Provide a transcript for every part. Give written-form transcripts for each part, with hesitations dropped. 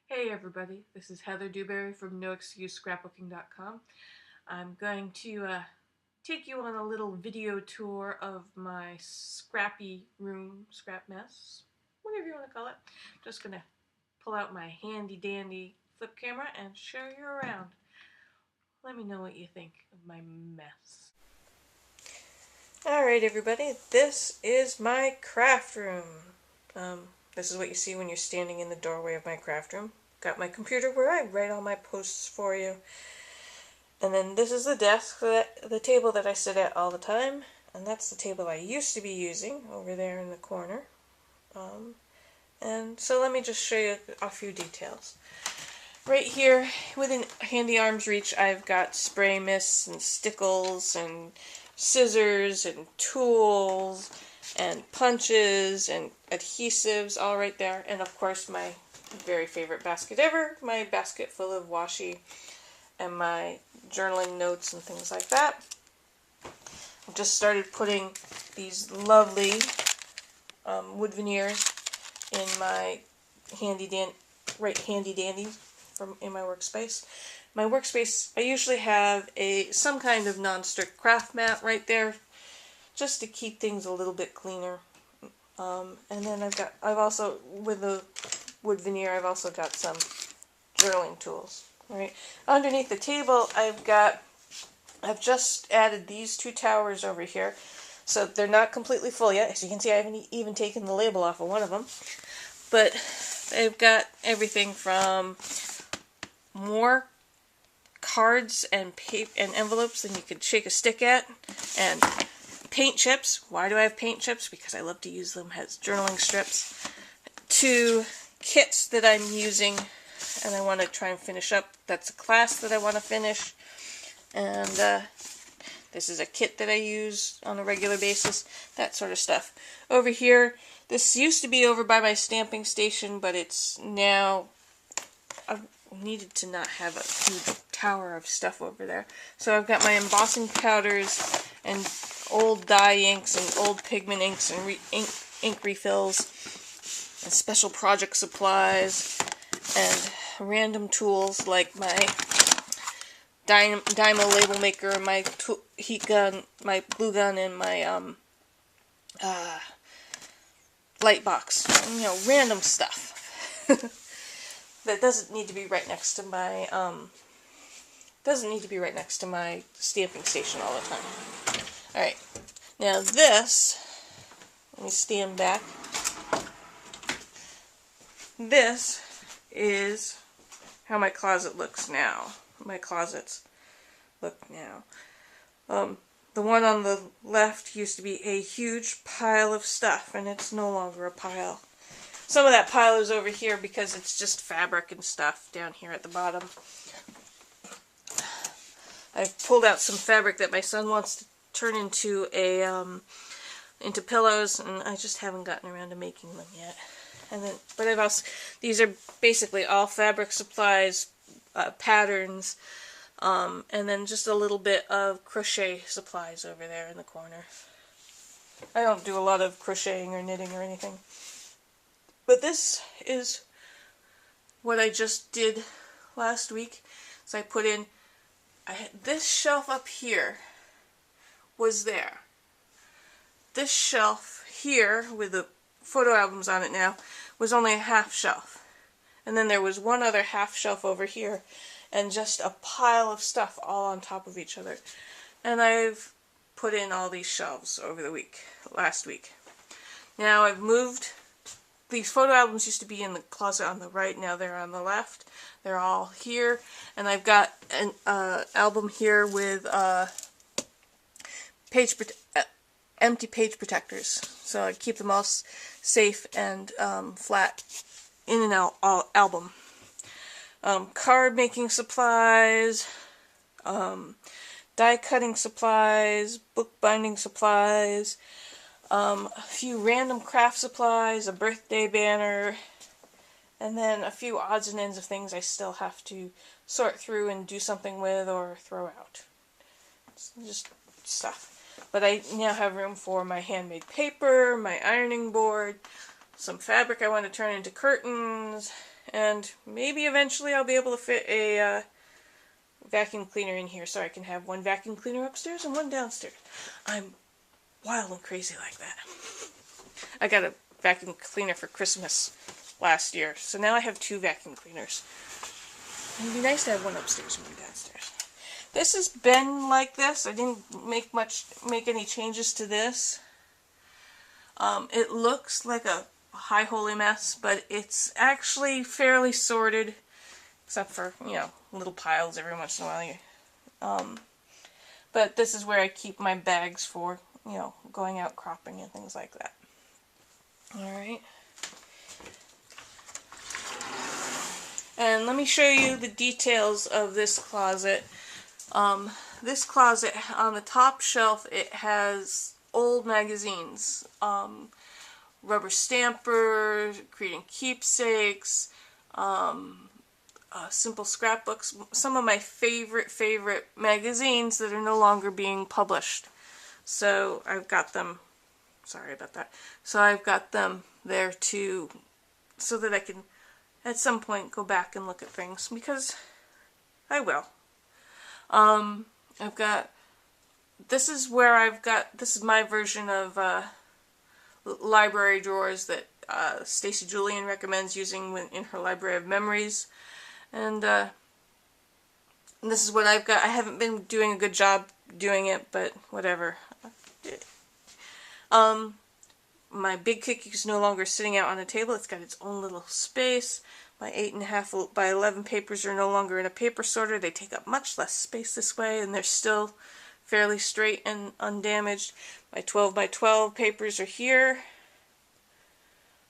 Hey everybody, this is Heather Dewberry from NoExcuseScrapbooking.com. I'm going to take you on a little video tour of my scrappy room, scrap mess, whatever you want to call it. I'm just going to pull out my handy dandy flip camera and show you around. Let me know what you think of my mess. Alright everybody, this is my craft room. This is what you see when you're standing in the doorway of my craft room. Got my computer where I write all my posts for you. And then this is the desk, the table that I sit at all the time. And that's the table I used to be using over there in the corner. And so let me just show you a few details. Right here, within handy arm's reach, I've got spray mists and stickles and scissors and tools and punches and adhesives all right there. And of course my very favorite basket ever, my basket full of washi and my journaling notes and things like that. I've just started putting these lovely wood veneers in my handy dandy in my workspace. My workspace, I usually have some kind of non-stick craft mat right there, just to keep things a little bit cleaner. And then I've also, with the wood veneer, I've also got some journaling tools. Right underneath the table, I've just added these two towers over here, so they're not completely full yet. As you can see, I haven't even taken the label off of one of them, but they've got everything from more cards and envelopes than you could shake a stick at, and paint chips. Why do I have paint chips? Because I love to use them as journaling strips. To kits that I'm using and I want to try and finish up. That's a class that I want to finish. And this is a kit that I use on a regular basis. That sort of stuff. Over here, this used to be over by my stamping station, but it's now... I've needed to not have a huge tower of stuff over there. So I've got my embossing powders and old dye inks and old pigment inks and ink refills and special project supplies and random tools like my Dymo label maker, my heat gun, my glue gun, and my light box. You know, random stuff. That doesn't need to be right next to my stamping station all the time. Alright, now this, let me stand back. This is how my closet looks now. My closets look now. The one on the left used to be a huge pile of stuff, and it's no longer a pile. Some of that pile is over here because it's just fabric and stuff down here at the bottom. I've pulled out some fabric that my son wants to turn into into pillows, and I just haven't gotten around to making them yet. And then, but I've also, these are basically all fabric supplies, patterns, and then just a little bit of crochet supplies over there in the corner. I don't do a lot of crocheting or knitting or anything. But this is what I just did last week. So I put in, this shelf up here was there. This shelf here, with the photo albums on it now, was only a half shelf. And then there was one other half shelf over here, and just a pile of stuff all on top of each other. And I've put in all these shelves over the last week. Now I've moved. These photo albums used to be in the closet on the right, now they're on the left. They're all here, and I've got an album here with empty page protectors, so I keep them all safe and flat in an album. Card making supplies, die cutting supplies, book binding supplies, a few random craft supplies, a birthday banner, and then a few odds and ends of things I still have to sort through and do something with or throw out. It's just stuff. But I now have room for my handmade paper, my ironing board, some fabric I want to turn into curtains, And maybe eventually I'll be able to fit a vacuum cleaner in here so I can have one vacuum cleaner upstairs and one downstairs. I'm wild and crazy like that. I got a vacuum cleaner for Christmas last year, so now I have 2 vacuum cleaners. It'd be nice to have one upstairs and one downstairs. This has been like this. I didn't make any changes to this. It looks like a high holy mess, but it's actually fairly sorted, except for, you know, little piles every once in a while. But this is where I keep my bags for, you know, going out cropping and things like that. Alright. And let me show you the details of this closet. This closet, on the top shelf, it has old magazines. Rubber Stamper, Creating Keepsakes, Simple Scrapbooks, some of my favorite magazines that are no longer being published. So I've got them, sorry about that, so I've got them there to, so that I can at some point go back and look at things, because I will. I've got, this is my version of library drawers that Stacy Julian recommends using in her Library of Memories. And this is what I've got. I haven't been doing a good job doing it, but whatever. My Big Cookie is no longer sitting out on a table. It's got its own little space. My 8.5 by 11 papers are no longer in a paper sorter. They take up much less space this way, and they're still fairly straight and undamaged. My 12 by 12 papers are here.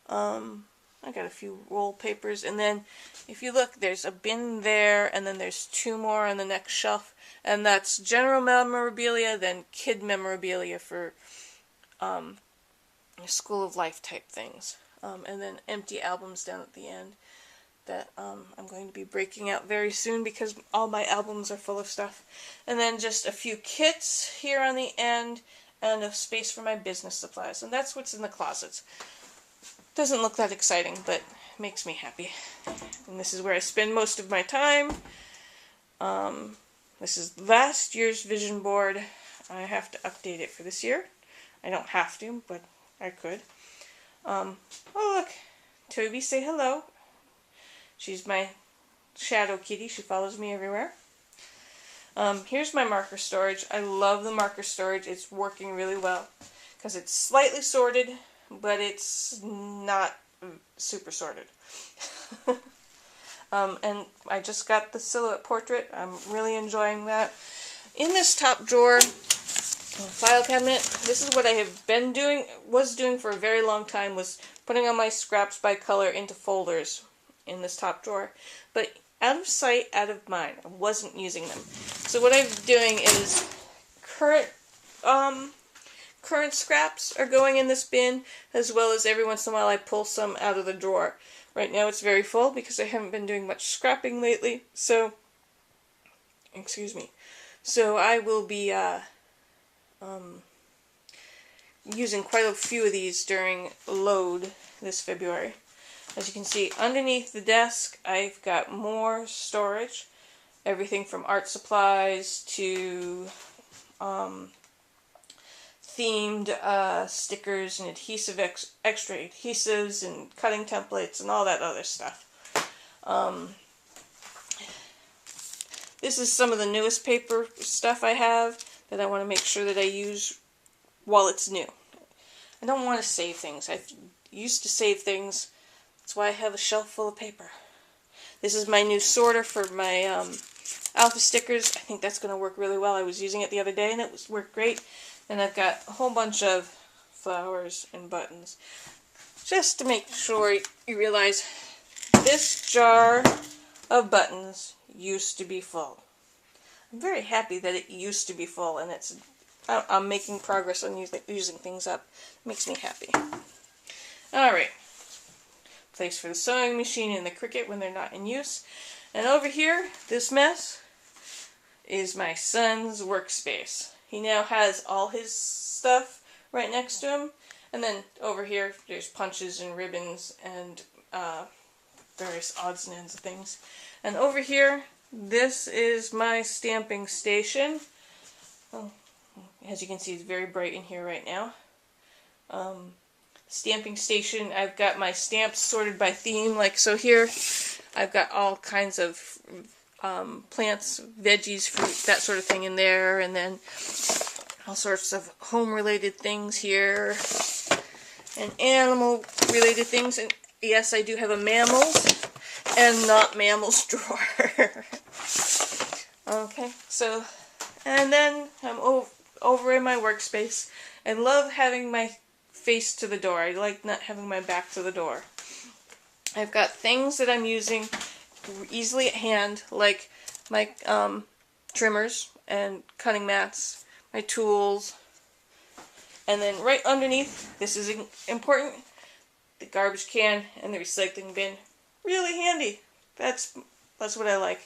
I got a few roll papers, and then if you look, there's a bin there, and then there's 2 more on the next shelf, and that's general memorabilia, then kid memorabilia for School of Life type things, and then empty albums down at the end that I'm going to be breaking out very soon because all my albums are full of stuff, and then just a few kits here on the end, and a space for my business supplies, and that's what's in the closets. Doesn't look that exciting, but makes me happy. And this is where I spend most of my time. This is last year's vision board. I have to update it for this year. I don't have to, but I could. Oh look, Toby, say hello. She's my shadow kitty. She follows me everywhere. Here's my marker storage. I love the marker storage. It's working really well because it's slightly sorted, but it's not super sorted. And I just got the silhouette portrait. I'm really enjoying that. In this top drawer, file cabinet, this is what I have been was doing for a very long time, was putting on my scraps by color into folders in this top drawer. But out of sight, out of mind. I wasn't using them. So what I'm doing is current scraps are going in this bin, as well as every once in a while I pull some out of the drawer. Right now it's very full because I haven't been doing much scrapping lately, so, excuse me. So I will be using quite a few of these during load this February. As you can see, underneath the desk I've got more storage. Everything from art supplies to themed stickers and extra adhesives and cutting templates and all that other stuff. This is some of the newest paper stuff I have that I want to make sure that I use while it's new. I don't want to save things. I used to save things. That's why I have a shelf full of paper. This is my new sorter for my alpha stickers. I think that's going to work really well. I was using it the other day and it worked great. And I've got a whole bunch of flowers and buttons. Just to make sure you realize this jar of buttons used to be full. I'm very happy that it used to be full, and I'm making progress on using things up. It makes me happy. Alright. Place for the sewing machine and the Cricut when they're not in use. And over here, this mess is my son's workspace. He now has all his stuff right next to him. And then over here, there's punches and ribbons and various odds and ends of things. And over here, this is my stamping station. Oh, as you can see, it's very bright in here right now. Stamping station, I've got my stamps sorted by theme, like so here. I've got all kinds of plants, veggies, fruit, that sort of thing in there, and then all sorts of home-related things here, and animal-related things. And yes, I do have a mammals and not mammals drawer. Okay, so, and then I'm over in my workspace. I love having my face to the door. I like not having my back to the door. I've got things that I'm using easily at hand, like my trimmers and cutting mats, my tools, and then right underneath, this is important, the garbage can and the recycling bin. Really handy. That's what I like.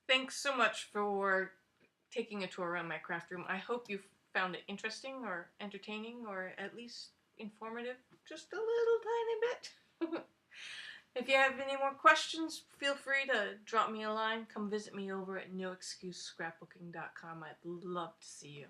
Thanks so much for taking a tour around my craft room. I hope you found it interesting or entertaining or at least informative, just a little tiny bit. If you have any more questions, feel free to drop me a line. Come visit me over at noexcusescrapbooking.com. I'd love to see you.